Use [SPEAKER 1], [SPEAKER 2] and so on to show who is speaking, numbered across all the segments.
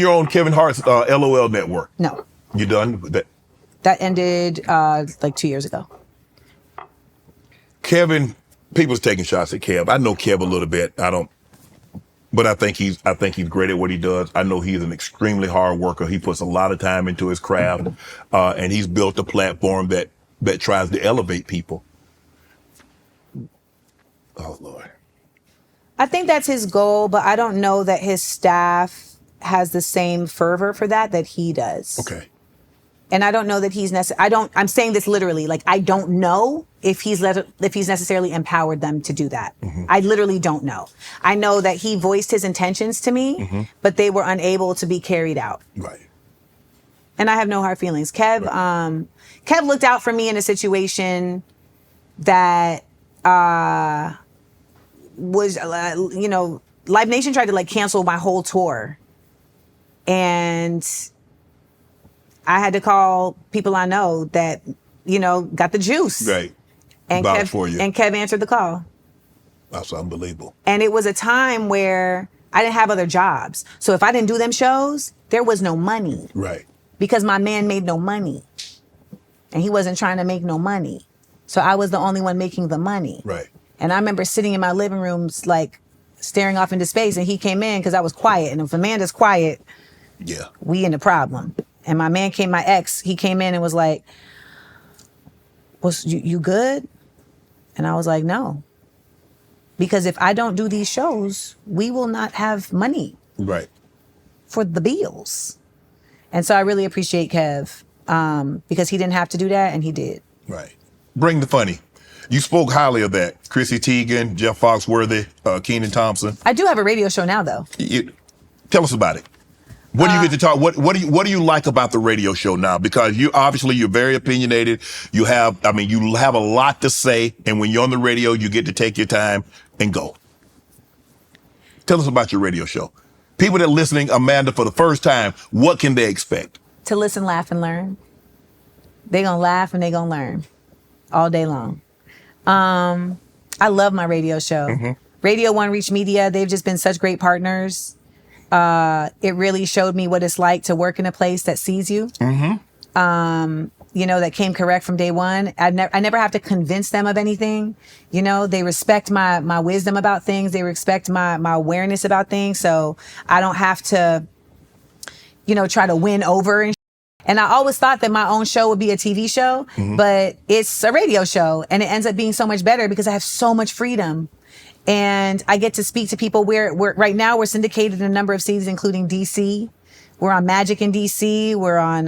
[SPEAKER 1] You're on Kevin Hart's LOL network.
[SPEAKER 2] No.
[SPEAKER 1] You done with that?
[SPEAKER 2] That ended like 2 years ago.
[SPEAKER 1] Kevin, people's taking shots at Kev. I know Kev a little bit. But I think he's great at what he does. I know he's an extremely hard worker. He puts a lot of time into his craft, and he's built a platform that tries to elevate people. Oh Lord.
[SPEAKER 2] I think that's his goal, but I don't know that his staff has the same fervor for that he does.
[SPEAKER 1] Okay.
[SPEAKER 2] And I don't know that he's I'm saying this literally, like I don't know if he's necessarily empowered them to do that. Mm-hmm. I literally don't know. I know that he voiced his intentions to me, mm-hmm. but they were unable to be carried out.
[SPEAKER 1] Right.
[SPEAKER 2] And I have no hard feelings. Kev looked out for me in a situation that was, Live Nation tried to like cancel my whole tour. And I had to call people I know that, got the juice.
[SPEAKER 1] Right.
[SPEAKER 2] And
[SPEAKER 1] vouch for you.
[SPEAKER 2] And Kev answered the call.
[SPEAKER 1] That's unbelievable.
[SPEAKER 2] And it was a time where I didn't have other jobs. So if I didn't do them shows, there was no money.
[SPEAKER 1] Right.
[SPEAKER 2] Because my man made no money. And he wasn't trying to make no money. So I was the only one making the money.
[SPEAKER 1] Right.
[SPEAKER 2] And I remember sitting in my living rooms, like staring off into space, and he came in because I was quiet. And if Amanda's quiet,
[SPEAKER 1] yeah,
[SPEAKER 2] we in the problem. And my ex, he came in and was like, you good? And I was like, no. Because if I don't do these shows, we will not have money.
[SPEAKER 1] Right.
[SPEAKER 2] For the bills. And so I really appreciate Kev because he didn't have to do that, and he did.
[SPEAKER 1] Right. Bring the funny. You spoke highly of that. Chrissy Teigen, Jeff Foxworthy, Kenan Thompson.
[SPEAKER 2] I do have a radio show now, though.
[SPEAKER 1] Tell us about it. What do you get to talk? What do you like about the radio show now? Because you're very opinionated. You have a lot to say, and when you're on the radio, you get to take your time and go. Tell us about your radio show. People that are listening, Amanda, for the first time, what can they expect?
[SPEAKER 2] To listen, laugh, and learn. They're gonna laugh and they're gonna learn all day long. I love my radio show. Mm-hmm. Radio One Reach Media, they've just been such great partners. It really showed me what it's like to work in a place that sees you. Mm-hmm. That came correct from day one. I never have to convince them of anything. They respect my wisdom about things. They respect my awareness about things. So I don't have to, try to win over. And I always thought that my own show would be a TV show, mm-hmm. but it's a radio show, and it ends up being so much better because I have so much freedom. And I get to speak to people. Right now we're syndicated in a number of cities, including DC. We're on Magic in DC. We're on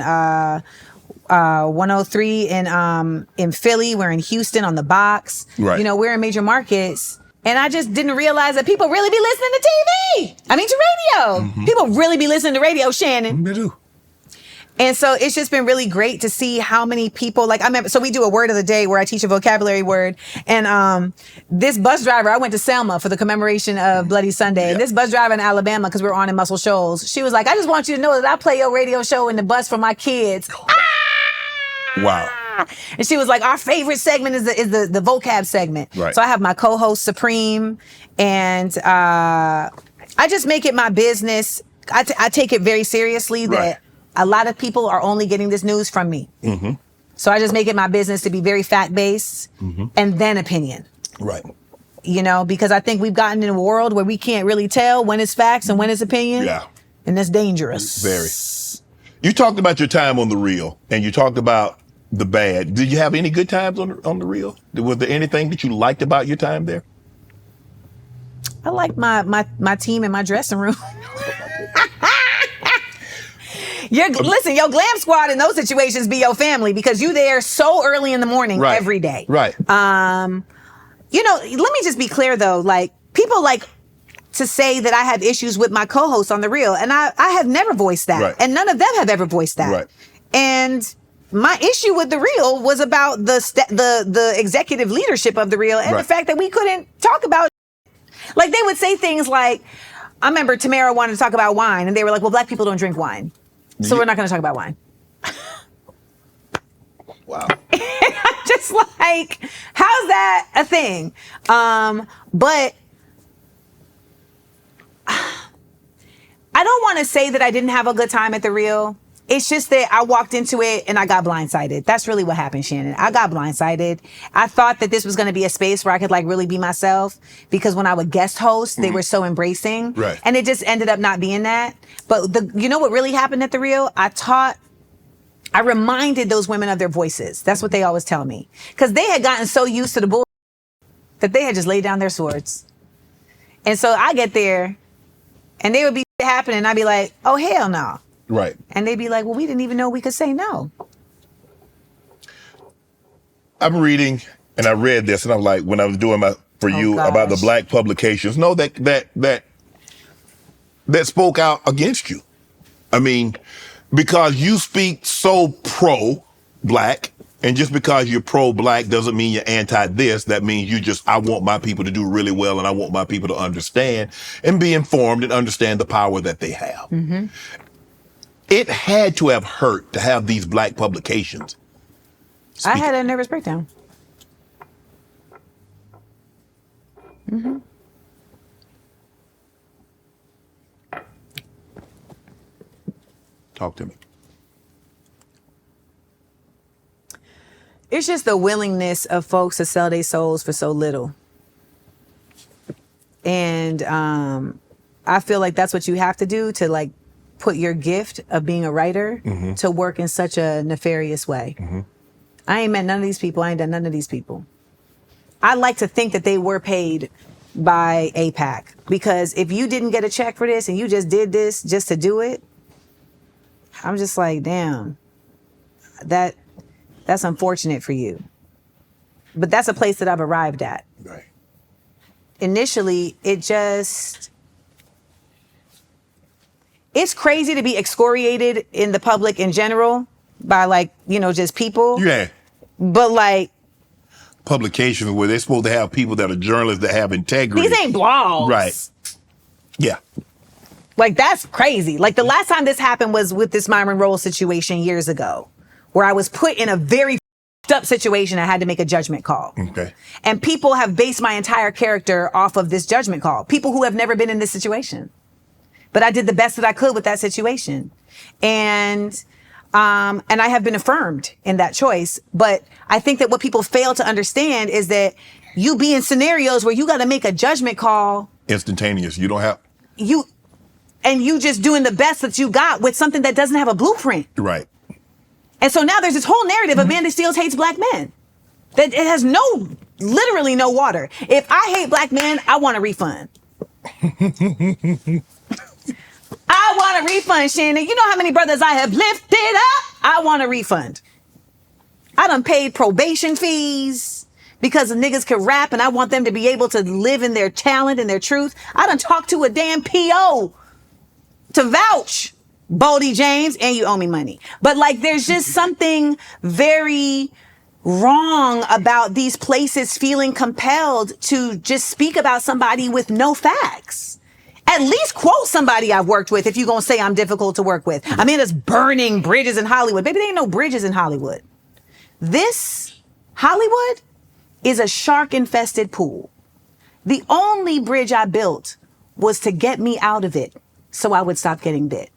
[SPEAKER 2] 103 in Philly. We're in Houston on the Box.
[SPEAKER 1] Right.
[SPEAKER 2] We're in major markets. And I just didn't realize that people really be listening to TV. To radio. Mm-hmm. People really be listening to radio, Shannon.
[SPEAKER 1] They do.
[SPEAKER 2] And so it's just been really great to see how many people, so we do a word of the day where I teach a vocabulary word. And this bus driver, I went to Selma for the commemoration of Bloody Sunday. Yep. And this bus driver in Alabama, because we were on in Muscle Shoals, she was like, I just want you to know that I play your radio show in the bus for my kids.
[SPEAKER 1] Wow.
[SPEAKER 2] And she was like, our favorite segment is the vocab segment.
[SPEAKER 1] Right.
[SPEAKER 2] So I have my co-host Supreme, and I just make it my business. I take it very seriously that a lot of people are only getting this news from me. Mm-hmm. So I just make it my business to be very fact-based, mm-hmm. and then opinion.
[SPEAKER 1] Right.
[SPEAKER 2] Because I think we've gotten in a world where we can't really tell when it's facts and when it's opinion.
[SPEAKER 1] Yeah.
[SPEAKER 2] And that's dangerous.
[SPEAKER 1] Very. You talked about your time on The Real, and you talked about the bad. Did you have any good times on the Real? Was there anything that you liked about your time there?
[SPEAKER 2] I like my team in my dressing room. Listen, your glam squad in those situations be your family because you there so early in the morning every day.
[SPEAKER 1] Right.
[SPEAKER 2] Let me just be clear though. Like, people like to say that I have issues with my co-hosts on The Real, and I have never voiced that,
[SPEAKER 1] right.
[SPEAKER 2] and none of them have ever voiced that.
[SPEAKER 1] Right.
[SPEAKER 2] And my issue with The Real was about the executive leadership of The Real and the fact that we couldn't talk about. Like, they would say things like, I remember Tamara wanted to talk about wine, and they were like, well, black people don't drink wine. So we're not going to talk about wine.
[SPEAKER 1] Wow.
[SPEAKER 2] I'm just like, how's that a thing? But I I don't want to say that I didn't have a good time at the Real. It's just that I walked into it and I got blindsided. That's really what happened, Shannon. I got blindsided. I thought that this was going to be a space where I could like really be myself, because when I would guest host, they were so embracing.
[SPEAKER 1] Right.
[SPEAKER 2] And it just ended up not being that. But you know what really happened at the Real? I reminded those women of their voices. That's what they always tell me. Because they had gotten so used to the bull that they had just laid down their swords. And so I get there and they would be happening and I'd be like, oh, hell no.
[SPEAKER 1] Right.
[SPEAKER 2] And they'd be like, well, we didn't even know we could say no.
[SPEAKER 1] I'm reading, and I read this, and I'm like, when I was doing about the black publications, no, that spoke out against you. I mean, because you speak so pro-black, and just because you're pro-black doesn't mean you're anti-this. That means I want my people to do really well, and I want my people to understand and be informed and understand the power that they have. Mm-hmm. It had to have hurt to have these black publications.
[SPEAKER 2] I had a nervous breakdown. Mm-hmm.
[SPEAKER 1] Talk to me.
[SPEAKER 2] It's just the willingness of folks to sell their souls for so little. And I feel like that's what you have to do to like put your gift of being a writer to work in such a nefarious way. Mm-hmm. I ain't met none of these people. I ain't done none of these people. I like to think that they were paid by APAC, because if you didn't get a check for this and you just did this just to do it, I'm just like, damn, that's unfortunate for you. But that's a place that I've arrived at.
[SPEAKER 1] Right.
[SPEAKER 2] Initially, it's crazy to be excoriated in the public in general by like, just people.
[SPEAKER 1] Yeah.
[SPEAKER 2] But like
[SPEAKER 1] publications where they're supposed to have people that are journalists that have integrity.
[SPEAKER 2] These ain't blogs.
[SPEAKER 1] Right. Yeah.
[SPEAKER 2] Like that's crazy. Like the last time this happened was with this Myron Roll situation years ago, where I was put in a very up situation. I had to make a judgment call.
[SPEAKER 1] Okay.
[SPEAKER 2] And people have based my entire character off of this judgment call. People who have never been in this situation. But I did the best that I could with that situation. And I have been affirmed in that choice. But I think that what people fail to understand is that you be in scenarios where you got to make a judgment call.
[SPEAKER 1] Instantaneous. You don't have.
[SPEAKER 2] You just doing the best that you got with something that doesn't have a blueprint.
[SPEAKER 1] Right.
[SPEAKER 2] And so now there's this whole narrative of Amanda Steeles hates black men. That it has literally no water. If I hate black men, I want a refund. I want a refund, Shannon. You know how many brothers I have lifted up? I want a refund. I done paid probation fees because the niggas can rap and I want them to be able to live in their talent and their truth. I done talked to a damn PO to vouch, Bodie James, and you owe me money. But like, there's just something very wrong about these places feeling compelled to just speak about somebody with no facts. At least quote somebody I've worked with if you're going to say I'm difficult to work with. I mean, it's burning bridges in Hollywood. Baby, there ain't no bridges in Hollywood. This Hollywood is a shark-infested pool. The only bridge I built was to get me out of it so I would stop getting bit.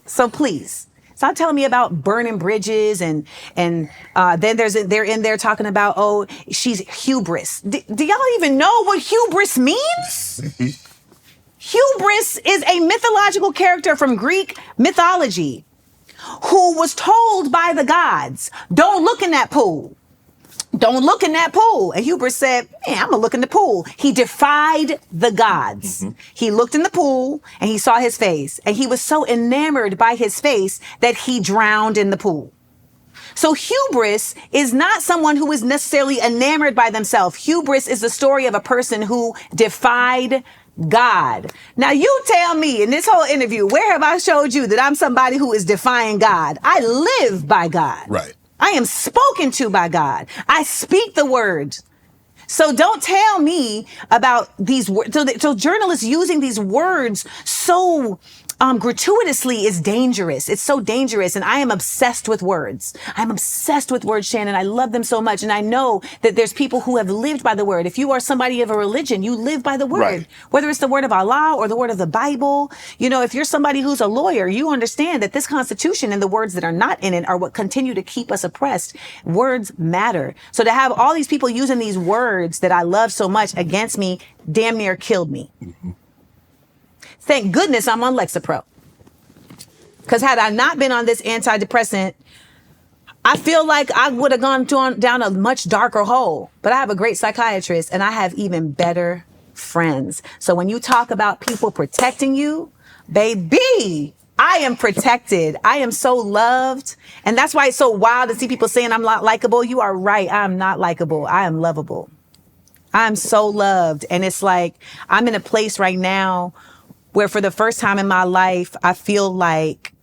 [SPEAKER 2] So please, stop telling me about burning bridges and then they're in there talking about, oh, she's hubris. Do y'all even know what hubris means? Hubris is a mythological character from Greek mythology who was told by the gods, don't look in that pool. Don't look in that pool. And Hubris said, man, I'm gonna look in the pool. He defied the gods. Mm-hmm. He looked in the pool and he saw his face. And he was so enamored by his face that he drowned in the pool. So hubris is not someone who is necessarily enamored by themselves. Hubris is the story of a person who defied God. Now you tell me in this whole interview, where have I showed you that I'm somebody who is defying God? I live by God.
[SPEAKER 1] Right.
[SPEAKER 2] I am spoken to by God. I speak the word. So don't tell me about these words. So journalists using these words so gratuitously is dangerous. It's so dangerous. And I am obsessed with words. I'm obsessed with words, Shannon. I love them so much. And I know that there's people who have lived by the word. If you are somebody of a religion, you live by the word,
[SPEAKER 1] Right.
[SPEAKER 2] Whether it's the word of Allah or the word of the Bible. You know, if you're somebody who's a lawyer, you understand that this Constitution and the words that are not in it are what continue to keep us oppressed. Words matter. So to have all these people using these words that I love so much against me damn near killed me.
[SPEAKER 1] Mm-hmm.
[SPEAKER 2] Thank goodness I'm on Lexapro. Because had I not been on this antidepressant, I feel like I would have gone down a much darker hole. But I have a great psychiatrist and I have even better friends. So when you talk about people protecting you, baby, I am protected. I am so loved. And that's why it's so wild to see people saying I'm not likable. You are right. I am not likable. I am lovable. I'm so loved. And it's like I'm in a place right now where for the first time in my life, I feel like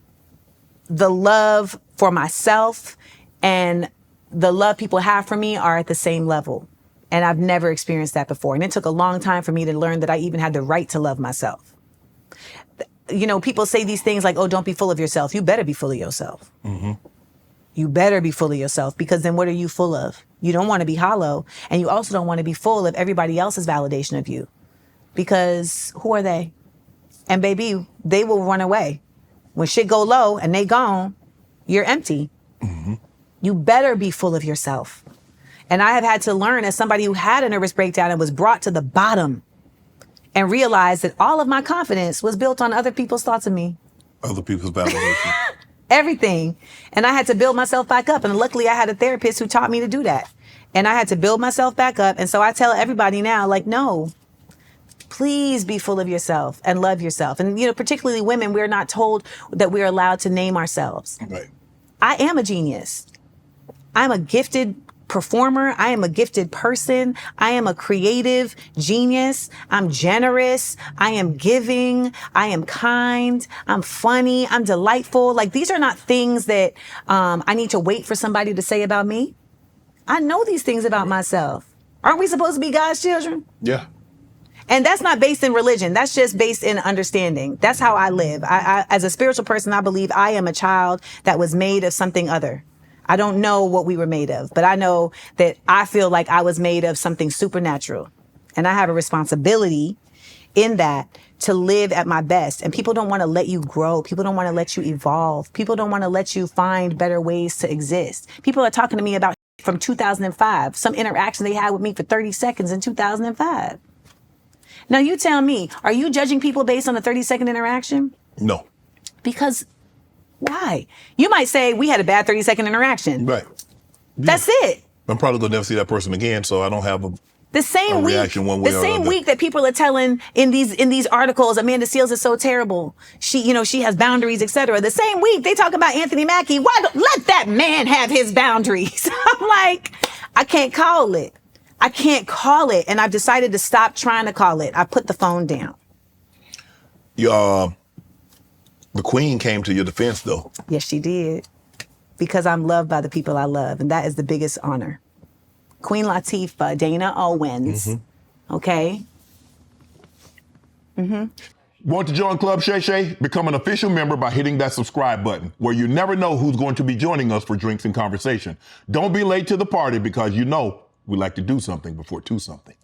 [SPEAKER 2] the love for myself and the love people have for me are at the same level. And I've never experienced that before. And it took a long time for me to learn that I even had the right to love myself. You know, people say these things like, oh, don't be full of yourself. You better be full of yourself.
[SPEAKER 1] Mm-hmm.
[SPEAKER 2] You better be full of yourself, because then what are you full of? You don't want to be hollow. And you also don't want to be full of everybody else's validation of you, because who are they? And baby, they will run away. When shit go low and they gone, you're empty.
[SPEAKER 1] Mm-hmm.
[SPEAKER 2] You better be full of yourself. And I have had to learn, as somebody who had a nervous breakdown and was brought to the bottom, and realize that all of my confidence was built on other people's thoughts of me.
[SPEAKER 1] Other people's validation.
[SPEAKER 2] Everything. And I had to build myself back up. And luckily I had a therapist who taught me to do that. And I had to build myself back up. And so I tell everybody now, like, no, please be full of yourself and love yourself. And, you know, particularly women, we're not told that we're allowed to name ourselves.
[SPEAKER 1] Right.
[SPEAKER 2] I am a genius. I'm a gifted performer. I am a gifted person. I am a creative genius. I'm generous. I am giving. I am kind. I'm funny. I'm delightful. Like, these are not things that I need to wait for somebody to say about me. I know these things about myself. Aren't we supposed to be God's children?
[SPEAKER 1] Yeah.
[SPEAKER 2] And that's not based in religion. That's just based in understanding. That's how I live. I, as a spiritual person, I believe I am a child that was made of something other. I don't know what we were made of, but I know that I feel like I was made of something supernatural. And I have a responsibility in that to live at my best. And people don't want to let you grow. People don't want to let you evolve. People don't want to let you find better ways to exist. People are talking to me about from 2005, some interaction they had with me for 30 seconds in 2005. Now you tell me, are you judging people based on a 30-second interaction?
[SPEAKER 1] No.
[SPEAKER 2] Because why? You might say we had a bad 30-second interaction.
[SPEAKER 1] Right. Yeah.
[SPEAKER 2] That's it.
[SPEAKER 1] I'm probably gonna never see that person again, so I don't have a
[SPEAKER 2] The same week,
[SPEAKER 1] reaction one way
[SPEAKER 2] the
[SPEAKER 1] or
[SPEAKER 2] same
[SPEAKER 1] another.
[SPEAKER 2] week that people are telling in these articles, Amanda Seales is so terrible. She has boundaries, etc. The same week they talk about Anthony Mackie. Why don't let that man have his boundaries? I'm like, I can't call it. I can't call it, and I've decided to stop trying to call it. I put the phone down.
[SPEAKER 1] The Queen came to your defense, though.
[SPEAKER 2] Yes, she did, because I'm loved by the people I love, and that is the biggest honor. Queen Latifah, Dana Owens, okay?
[SPEAKER 1] Want to join Club Shay Shay? Become an official member by hitting that subscribe button, where you never know who's going to be joining us for drinks and conversation. Don't be late to the party, because you know we like to do something before two something.